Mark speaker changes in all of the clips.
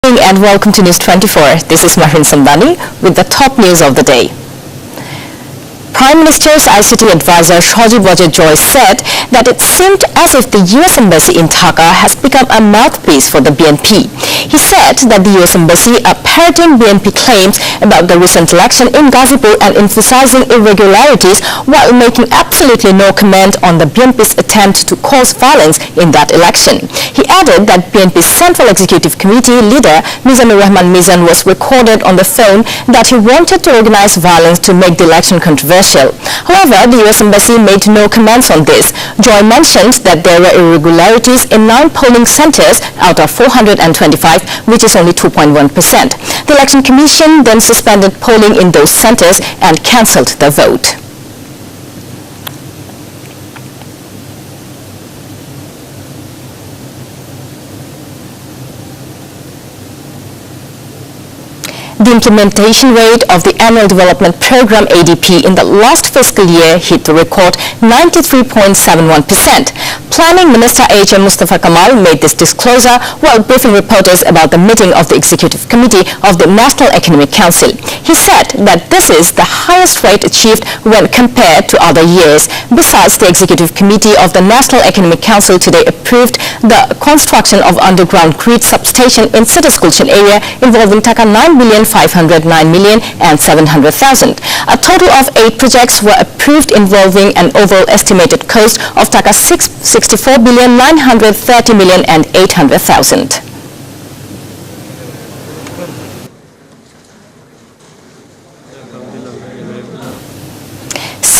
Speaker 1: And welcome to News 24. This is Mahin Sambani with the top news of the day. Prime Minister's ICT advisor Sajib Wajid Joy said that it seemed as if the US Embassy in Dhaka has become a mouthpiece for the BNP. He said that the US Embassy are parroting BNP claims about the recent election in Ghazipur and emphasizing irregularities while making absolutely no comment on the BNP's attempt to cause violence in that election. He added that BNP's Central Executive Committee leader Mizanur Rahman Mizan was recorded on the phone that he wanted to organize violence to make the election controversial. However, the US Embassy made no comments on this. Joy mentioned that there were irregularities in 9 polling centers out of 425, which is only 2.1%. The Election Commission then suspended polling in those centers and cancelled the vote. The implementation rate of the Annual Development Program ADP in the last fiscal year hit the record 93.71%. Planning Minister H.M. Mustafa Kamal made this disclosure while briefing reporters about the meeting of the Executive Committee of the National Economic Council. He said that this is the highest rate achieved when compared to other years. Besides, the Executive Committee of the National Economic Council today approved the construction of underground grid substation in City's Gulshan area involving Taka 9,509,700,000. A total of 8 projects were approved involving an overall estimated cost of Taka 64,930,800,000.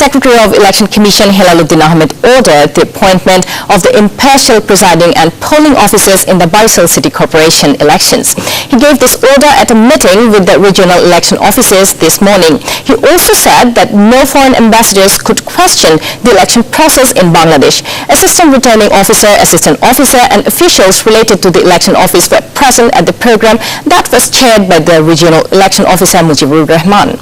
Speaker 1: Secretary of Election Commission Helaluddin Ahmed ordered the appointment of the impartial presiding and polling officers in the Barisal City Corporation elections. He gave this order at a meeting with the regional election officers this morning. He also said that no foreign ambassadors could question the election process in Bangladesh. Assistant Returning Officer, Assistant Officer and officials related to the election office were present at the program that was chaired by the regional election officer Mujibur Rahman.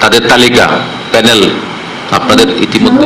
Speaker 2: তাদের তালিকা panel আপনাদের ইতিমধ্যে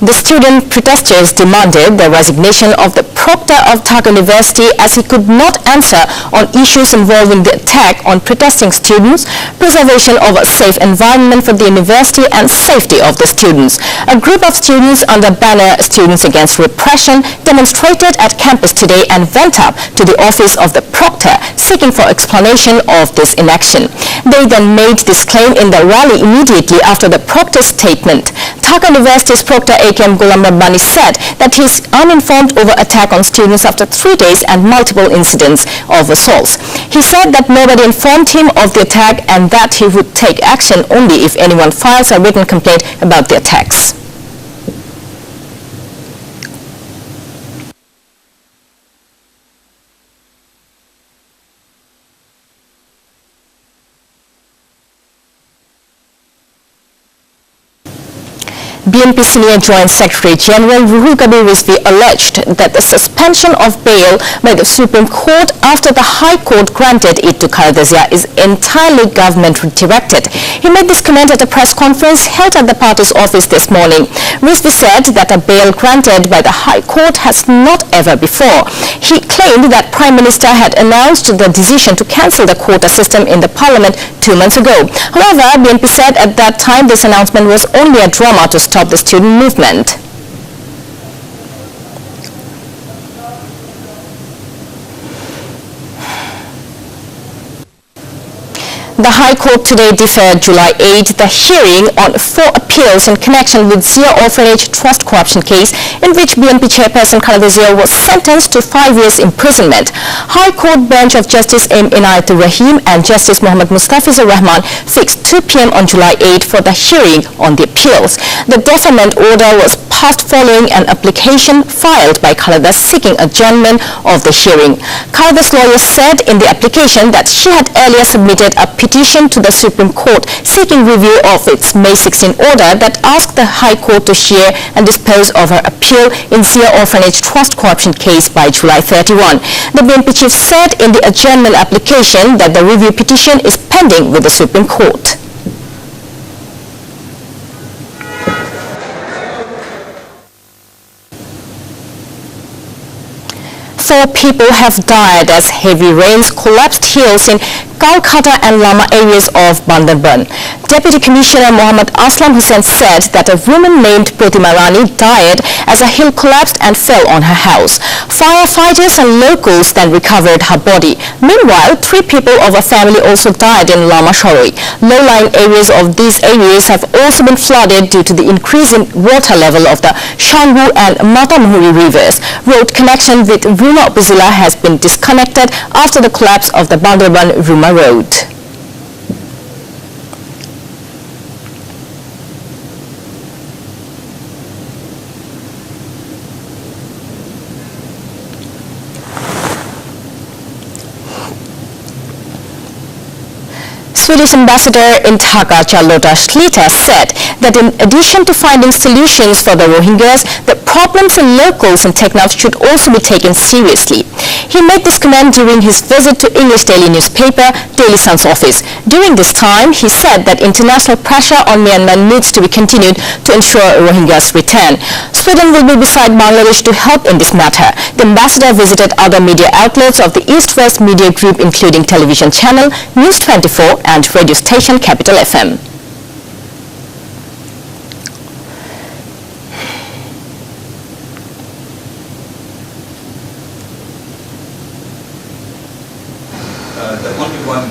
Speaker 1: The student protesters demanded the resignation of the proctor of Dhaka University as he could not answer on issues involving the attack on protesting students, preservation of a safe environment for the university and safety of the students. A group of students under banner Students Against Repression demonstrated at campus today and went up to the office of the proctor seeking for explanation of this inaction. They then made this claim in the rally immediately after the proctor's statement. Dhaka University's proctor A.K.M. Ghulam Rabbani said that he is uninformed over attack on students after 3 days and multiple incidents of assaults. He said that nobody informed him of the attack and that he would take action only if anyone files a written complaint about the attacks. BNP Senior Joint Secretary General Ruhul Kabir Rizvi alleged that the suspension of bail by the Supreme Court after the High Court granted it to Khaleda Zia is entirely government-directed. He made this comment at a press conference held at the party's office this morning. Rizvi said that a bail granted by the High Court has not ever before. He claimed that Prime Minister had announced the decision to cancel the quota system in the Parliament 2 months ago. However, BNP said at that time this announcement was only a drama to stop the student movement. The High Court today deferred July 8 the hearing on 4 appeals in connection with Zia Orphanage Trust corruption case in which BNP chairperson Khaleda Zia was sentenced to 5 years imprisonment. High Court Bench of Justice M. Inayatur Rahim and Justice Muhammad Mustafizur Rahman fixed 2 p.m. on July 8 for the hearing on the appeals. The deferment order was passed following an application filed by Khaleda seeking adjournment of the hearing. Khaleda's lawyer said in the application that she had earlier submitted a petition to the Supreme Court seeking review of its May 16 order that asked the High Court to hear and dispose of her appeal in Zia Orphanage Trust corruption case by July 31. The BNP chief said in the adjournment application that the review petition is pending with the Supreme Court. Four people have died as heavy rains collapsed hills in Calcutta and Lama areas of Bandarban. Deputy Commissioner Mohammad Aslam Hussain said that a woman named Pratima Rani died as a hill collapsed and fell on her house. Firefighters and locals then recovered her body. Meanwhile, 3 people of a family also died in Lama Shoroi. Low-lying areas of these areas have also been flooded due to the increase in water level of the Shangu and Matamhuri rivers. Road connection with Ruma Upazila has been disconnected after the collapse of the Bandarban-Ruma road. Swedish ambassador in Dhaka, Charlotta Schlitter, said that in addition to finding solutions for the Rohingyas, the problems in locals and technofs should also be taken seriously. He made this comment during his visit to English daily newspaper Daily Sun's office. During this time, he said that international pressure on Myanmar needs to be continued to ensure Rohingyas' return. Sweden will be beside Bangladesh to help in this matter. The ambassador visited other media outlets of the East-West Media Group, including television channel News 24 and radio station Capital FM.
Speaker 3: The only one,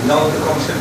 Speaker 3: now the council